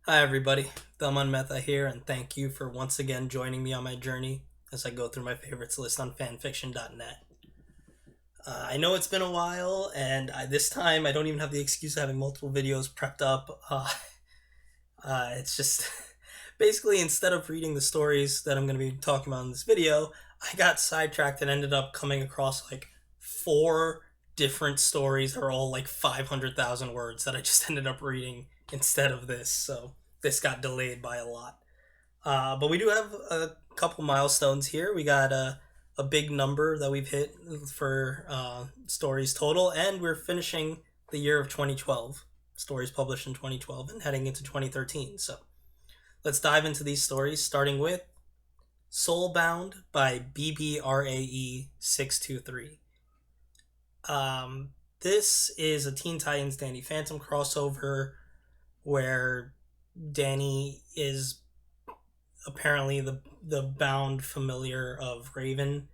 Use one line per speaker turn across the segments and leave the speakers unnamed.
Hi everybody, Dhaman Mehta here, and thank you for once again joining me on my journey as I go through my favorites list on fanfiction.net. I know it's been a while, and this time I don't even have the excuse of having multiple videos prepped up. It's just basically instead of reading the stories that I'm going to be talking about in this video, I got sidetracked and ended up coming across like four different stories that are all like 500,000 words that I just ended up reading instead of this. So this got delayed by a lot. But we do have a couple milestones here. We got a big number that we've hit for stories total, and we're finishing the year of 2012. Stories published in 2012 and heading into 2013. So let's dive into these stories, starting with Soulbound by BBRAE623. This is a Teen Titans Danny Phantom crossover where Danny is apparently the bound familiar of Raven,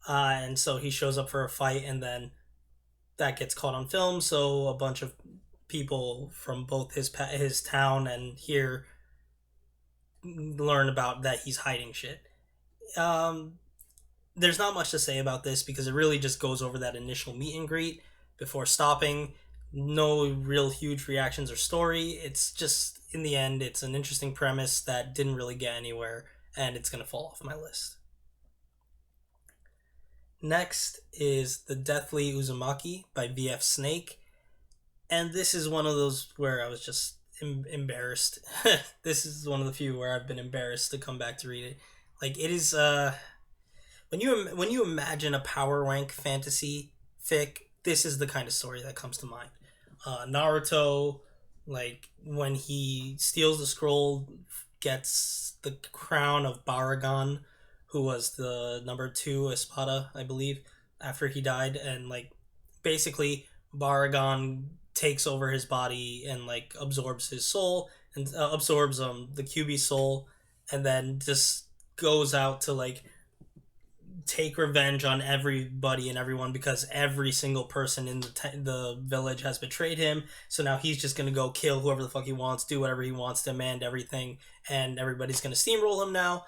and so he shows up for a fight, and then that gets caught on film. So a bunch of people from both his town and here learn about that he's hiding shit. Um, there's not much to say about this because it really just goes over that initial meet and greet before stopping. No real huge reactions or story. It's just, in the end, it's an interesting premise that didn't really get anywhere, and it's going to fall off my list. Next is The Deathly Uzumaki by VFSNAKE, and this is one of those where I was just embarrassed. This is one of the few where I've been embarrassed to come back to read it. Like, it is when you imagine a power rank fantasy fic, this is the kind of story that comes to mind. Naruto, like when he steals the scroll, gets the crown of Barrigan, who was the number two Espada, I believe, after he died, and like basically Barrigan takes over his body and like absorbs his soul and absorbs the QB soul, and then just goes out to like take revenge on everybody and everyone because every single person in the village has betrayed him. So now he's just gonna go kill whoever the fuck he wants, do whatever he wants, demand everything, and everybody's gonna steamroll him now.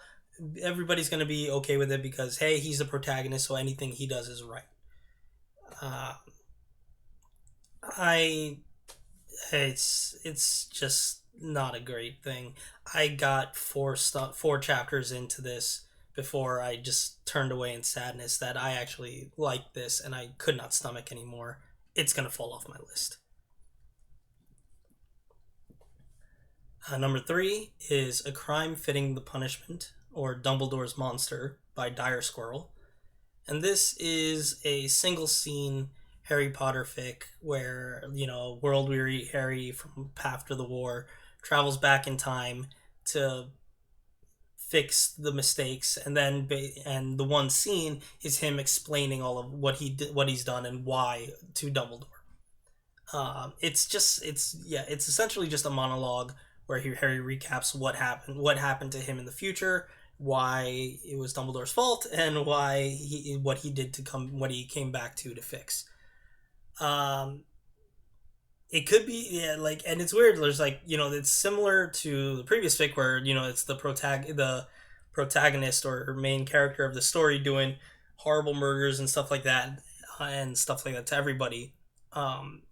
Everybody's gonna be okay with it because hey, he's the protagonist, so anything he does is right. Uh, I it's just not a great thing. I got four chapters into this before I just turned away in sadness that I actually liked this and I could not stomach anymore. It's gonna fall off my list. Number three is A Crime Fitting the Punishment, or Dumbledore's Monster by Dire Squirrel. And this is a single scene Harry Potter fic where, world weary Harry from after the war travels back in time to fix the mistakes, and then and the one scene is him explaining all of what he did, what he's done, and why to Dumbledore. It's essentially just a monologue where Harry recaps what happened to him in the future, why it was Dumbledore's fault, and why what he did to come, what he came back to fix. Um, it could be, yeah, like, and it's weird. There's like, it's similar to the previous fic where it's the protagonist or main character of the story doing horrible murders and stuff like that, and stuff like that to everybody. Um,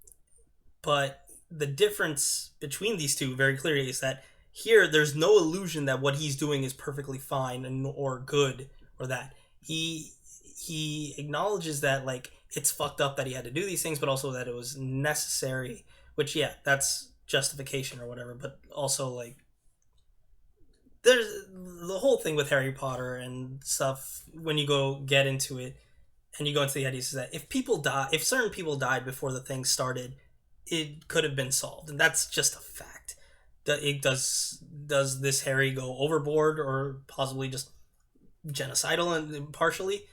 but the difference between these two very clearly is that here there's no illusion that what he's doing is perfectly fine and or good, or that he acknowledges that like it's fucked up that he had to do these things, but also that it was necessary. Which, yeah, that's justification or whatever. But also like there's the whole thing with Harry Potter and stuff. When you go get into it and you go into the ideas, is that if certain people died before the thing started, it could have been solved, and that's just a fact. Does this Harry go overboard or possibly just genocidal and partially?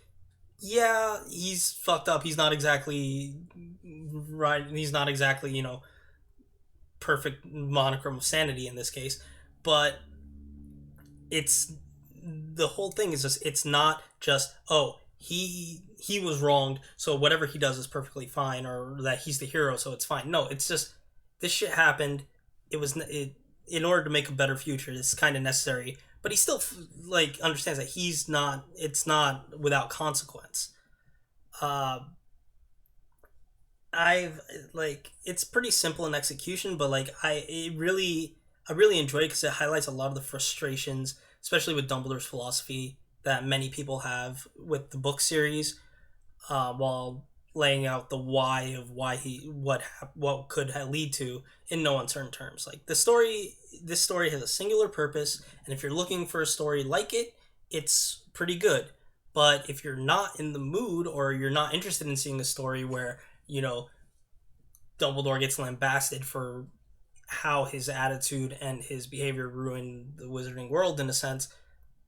Yeah, he's fucked up. He's not exactly right. He's not exactly perfect monochrome of sanity in this case, but it's the whole thing is just it's not just he was wronged, so whatever he does is perfectly fine, or that he's the hero, so it's fine. No, it's just this shit happened. It was it. in order to make a better future, it's kind of necessary. But he still like understands that he's not. It's not without consequence. Uh, I've like it's pretty simple in execution, but like I really enjoy it because it highlights a lot of the frustrations, especially with Dumbledore's philosophy that many people have with the book series, while laying out the why of why he what could lead to in no uncertain terms. Like this story has a singular purpose, and if you're looking for a story like it, it's pretty good. But if you're not in the mood or you're not interested in seeing a story where Dumbledore gets lambasted for how his attitude and his behavior ruined the wizarding world in a sense,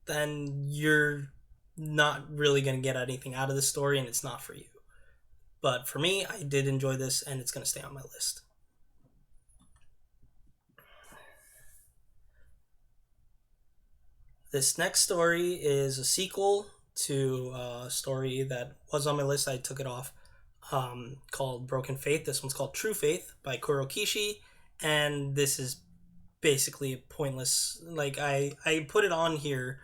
then you're not really going to get anything out of this story and it's not for you. But for me, I did enjoy this and it's going to stay on my list. This next story is a sequel to a story that was on my list. I took it off, called Broken Faith. This one's called True Faith by Kurokishi, and this is basically pointless. Like I put it on here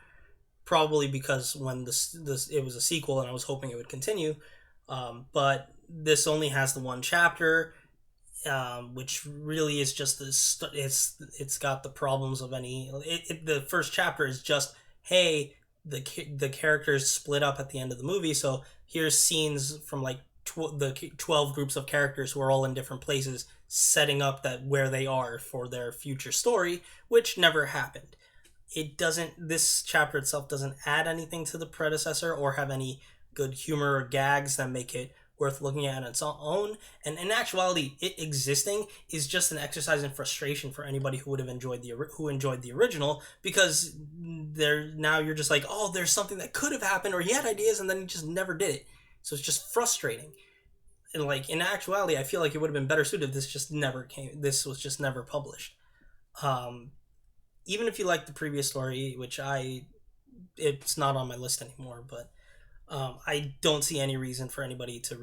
probably because when this it was a sequel and I was hoping it would continue, but this only has the one chapter, which really is just this. It's got the problems of any. The first chapter is just, hey, the characters split up at the end of the movie, so here's scenes from like the 12 groups of characters who are all in different places, setting up that where they are for their future story, which never happened. It doesn't. This chapter itself doesn't add anything to the predecessor or have any good humor or gags that make it worth looking at on its own. And in actuality, it existing is just an exercise in frustration for anybody who would have enjoyed the original, because now you're just like, oh, there's something that could have happened, or he had ideas and then he just never did it. So it's just frustrating. And like in actuality, I feel like it would have been better suited if this was just never published. Um, Even if you like the previous story, it's not on my list anymore, but I don't see any reason for anybody to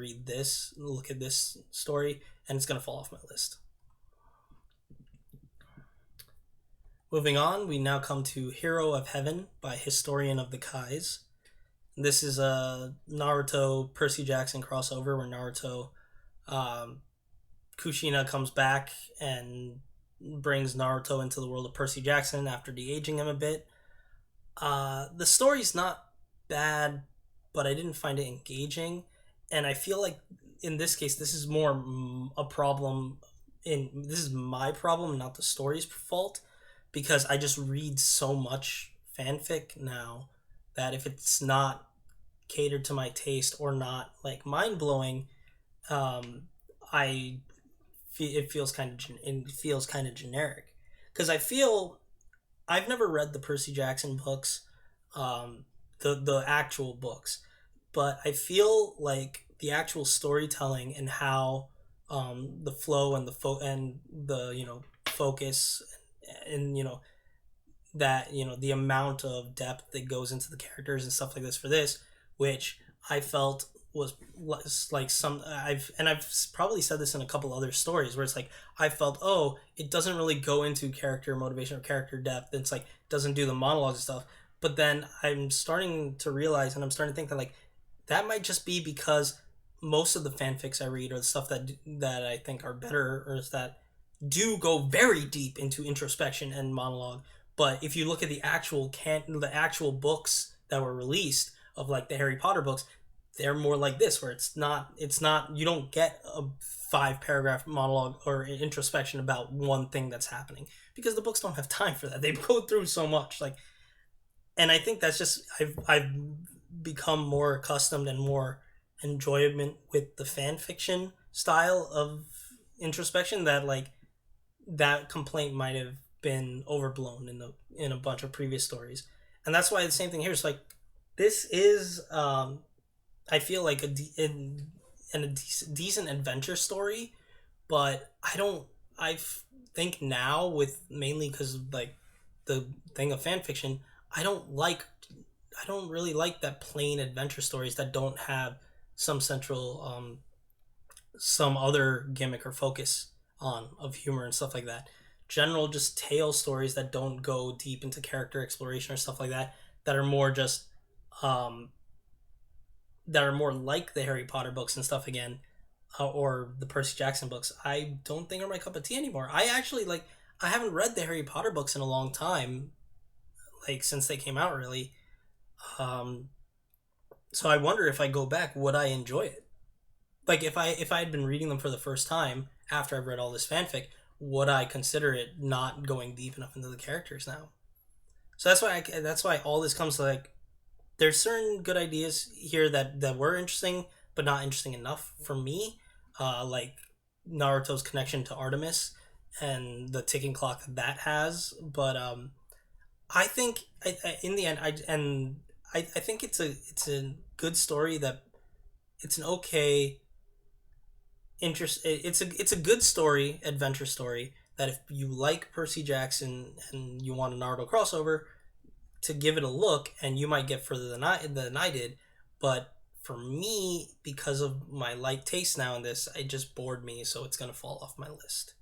look at this story, and it's going to fall off my list. Moving on, we now come to Hero of Heaven by Historian of the Kais. This is a Naruto Percy Jackson crossover where Naruto, Kushina comes back and brings Naruto into the world of Percy Jackson after de-aging him a bit. The story's not bad, but I didn't find it engaging, and I feel like in this case this is more a problem. This is my problem, not the story's fault, because I just read so much fanfic now that if it's not catered to my taste or not like mind blowing, I it feels kind of generic, because I feel I've never read the Percy Jackson books, the actual books, but I feel like the actual storytelling and how the flow and the focus and that the amount of depth that goes into the characters and stuff like this for this, which I felt was like I've probably said this in a couple other stories where it's like I felt, oh, it doesn't really go into character motivation or character depth. It's like doesn't do the monologues and stuff. But then I'm starting to realize, and I'm starting to think that like that might just be because most of the fanfics I read or the stuff that I think are better or that do go very deep into introspection and monologue. But if you look at the actual books that were released of like the Harry Potter books, they're more like this, where it's not you don't get a 5-paragraph monologue or introspection about one thing that's happening, because the books don't have time for that. They go through so much, like, and I think that's just I've become more accustomed and more enjoyment with the fan fiction style of introspection, that like that complaint might have been overblown in a bunch of previous stories. And that's why the same thing here is like this is I feel like a decent adventure story, but I think now, with mainly because of like the thing of fan fiction, I don't really like that plain adventure stories that don't have some central some other gimmick or focus on of humor and stuff like that. general just tale stories that don't go deep into character exploration or stuff like that, that are more just um, that are more like the Harry Potter books and stuff again, or the Percy Jackson books, I don't think are my cup of tea anymore. I actually like, I haven't read the Harry Potter books in a long time, like since they came out, really. Um, so I wonder if I go back, would I enjoy it? Like if I had been reading them for the first time after I've read all this fanfic, would I consider it not going deep enough into the characters now? So that's why all this comes to, like, there's certain good ideas here that were interesting but not interesting enough for me, like Naruto's connection to Artemis and the ticking clock that has. But I think in the end, I think it's a good story, that it's an okay it's a good story, adventure story, that if you like Percy Jackson and you want a Naruto crossover, to give it a look, and you might get further than I did. But for me, because of my light taste now in this, it just bored me, so it's gonna fall off my list.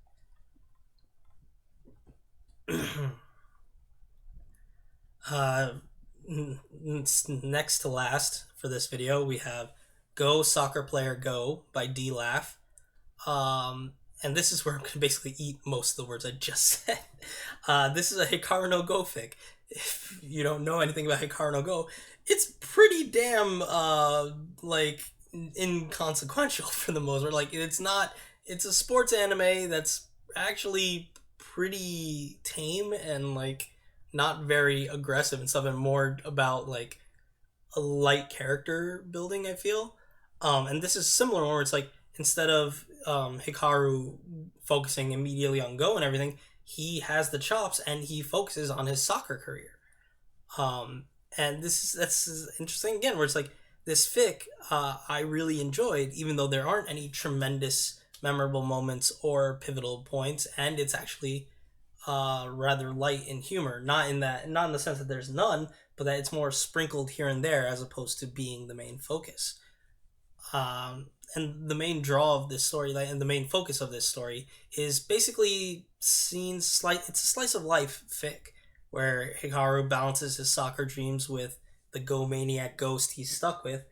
uh, Next to last for this video, we have "Go Soccer Player Go" by D Laugh. And this is where I'm gonna basically eat most of the words I just said. This is a Hikaru no Go fic. If you don't know anything about Hikaru no Go, it's pretty damn like inconsequential for the most part. Like, it's not. It's a sports anime that's actually pretty tame and like not very aggressive and stuff, and more about like a light character building, I feel. And this is similar, where it's like, instead of Hikaru focusing immediately on Go and everything, he has the chops and he focuses on his soccer career. And that's interesting again, where it's like, this fic, I really enjoyed, even though there aren't any tremendous memorable moments or pivotal points, and it's actually rather light in humor. Not in the sense that there's none, but that it's more sprinkled here and there as opposed to being the main focus. And the main draw of this story, like, and the main focus of this story, is basically it's a slice of life fic, where Hikaru balances his soccer dreams with the Go Maniac ghost he's stuck with,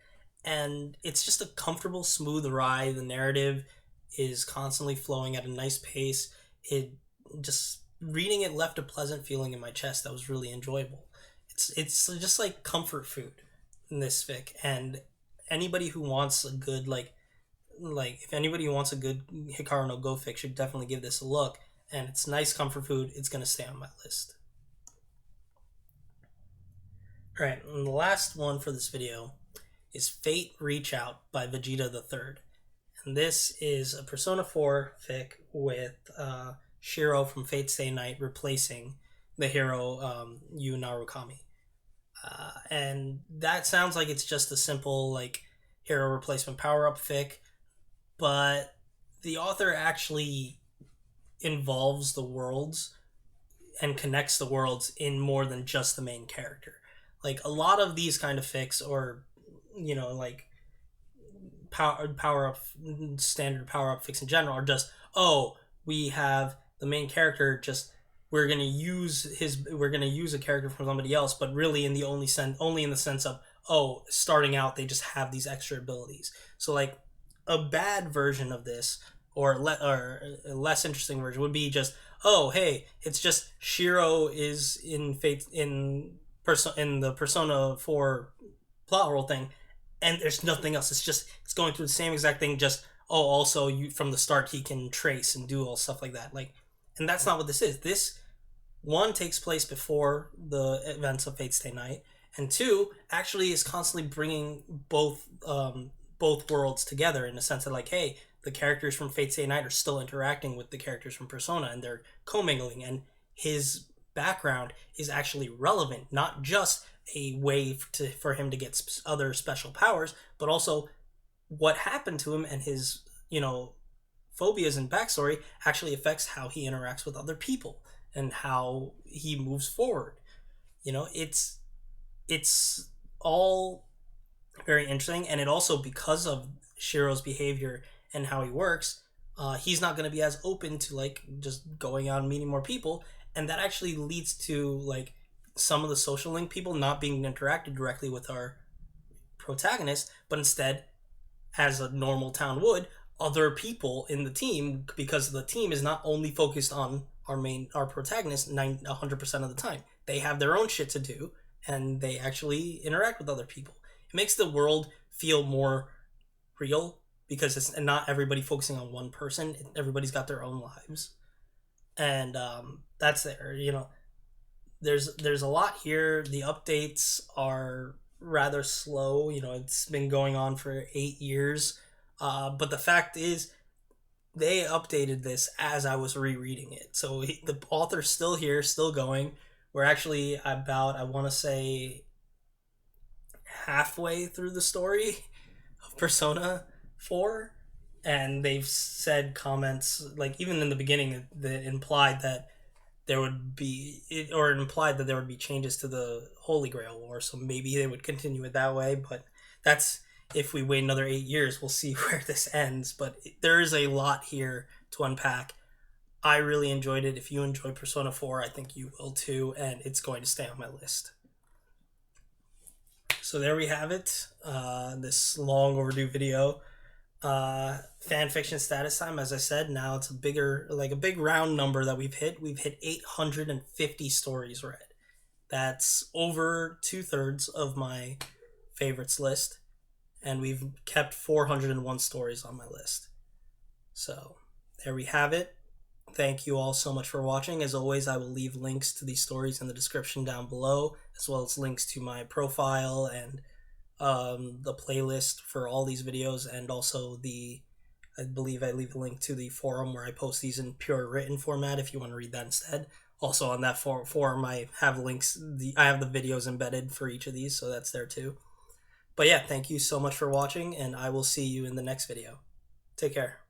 and it's just a comfortable, smooth ride. The narrative is constantly flowing at a nice pace. It just Reading it left a pleasant feeling in my chest that was really enjoyable. It's just like comfort food in this fic, and anybody who wants a good if anybody wants a good Hikaru no Go fic should definitely give this a look. And it's nice comfort food. It's gonna stay on my list. All right, and the last one for this video is Fate Reach Out by Vegeta the Third, and this is a Persona 4 fic with Shiro from Fate Stay Night replacing the hero Yu Narukami. And that sounds like it's just a simple like hero replacement power up fic, but the author actually involves the worlds and connects the worlds in more than just the main character. Like, a lot of these kind of fics, or like power up standard power up fics in general, are just, oh, we have the main character, just we're gonna use a character from somebody else, but really only in the sense of, oh, starting out they just have these extra abilities. So like, a bad version of this, or a less interesting version, would be just, oh, hey, it's just Shiro is in the Persona 4 plot role thing, and there's nothing else. It's going through the same exact thing, just, oh, also, from the start he can trace and do all stuff like that. Like, and that's not what this is. This, one, takes place before the events of Fate Stay Night, and two, actually is constantly bringing both worlds together, in the sense that, like, hey, the characters from Fate Stay Night are still interacting with the characters from Persona, and they're commingling, and his background is actually relevant, not just a way for him to get other special powers, but also what happened to him, and his phobias and backstory actually affects how he interacts with other people and how he moves forward. It's all very interesting, and it also, because of Shiro's behavior and how he works, he's not going to be as open to like just going out and meeting more people, and that actually leads to like some of the social link people not being interacted directly with our protagonist, but instead, as a normal town would, other people in the team, because the team is not only focused on our protagonist 100% of the time. They have their own shit to do, and they actually interact with other people. It makes the world feel more real because it's not everybody focusing on one person. Everybody's got their own lives, and that's there. There's a lot here. The updates are rather slow. It's been going on for 8 years, but the fact is, they updated this as I was rereading it. So the author's still here, still going. We're actually about, I want to say, halfway through the story of Persona 4. And they've said comments, like even in the beginning, that implied that there would be, or it implied that there would be changes to the Holy Grail War. So maybe they would continue it that way. But that's, if we wait another 8 years, we'll see where this ends. But there is a lot here to unpack. I really enjoyed it. If you enjoy Persona 4, I think you will too, and it's going to stay on my list. So there we have it. This long overdue video. Fan fiction status time, as I said, now it's a big round number that we've hit. We've hit 850 stories read. That's over 2/3 of my favorites list, and we've kept 401 stories on my list. So there we have it. Thank you all so much for watching. As always, I will leave links to these stories in the description down below, as well as links to my profile and the playlist for all these videos, and also I believe I leave a link to the forum where I post these in pure written format if you want to read that instead. Also on that forum, I have links. I have the videos embedded for each of these, so that's there too. But yeah, thank you so much for watching, and I will see you in the next video. Take care.